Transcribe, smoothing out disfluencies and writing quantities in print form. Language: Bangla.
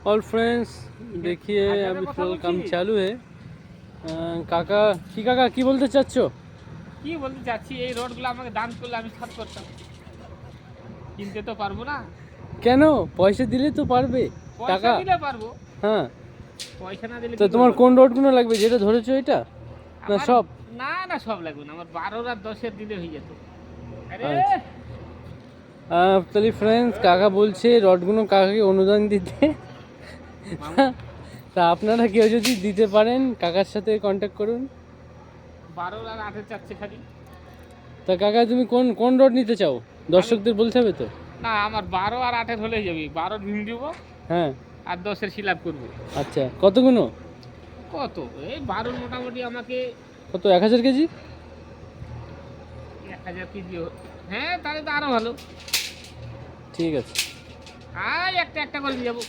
और फ्रेंड्स देखिए अभी फिलहाल काम चालू है। কাকা কি বলতে চাচ্ছ? কি বলতে চাচ্ছি, এই রডগুলো আমাকে দান করলে আমি সাফ করতাম, কিনতে তো পারবো না। কেন? পয়সা দিলে তো পারবে পয়সা টাকা। দিলে পারবো, হ্যাঁ, পয়সা না দিলে তো কি তোমার করবো? কোন রডগুলো লাগবে যেটা ধরেছো এটা না আমার- সব? না না, সব লাগবে না, আমার 12 আর 10 দিলে হয়ে যেত। আরে আচ্ছা। তাহলে ফ্রেন্ডস কাকা বলছে রডগুলো কাকাকে অনুদান দিতে। মামু, তা আপনারা কেউ যদি দিতে পারেন কাকার সাথে কন্ট্যাক্ট করুন। 12 আর 8 চাচ্ছে খালি। তা কাকা তুমি কোন কোন রড নিতে চাও? দর্শকদের বলতে হবে তো। না, আমার 12 আর 8 হলেই যাবে। 12 ঢুন দিব হ্যাঁ, আর 10 সিলাপ করবো। আচ্ছা কতগুলো? কত? এই 12 মোটামুটি আমাকে কত 1000 কেজি? 1000 কেজি। হ্যাঁ, তাহলে তো আরো ভালো। ঠিক আছে। আর একটা একটা করে দিয়ে যাবো।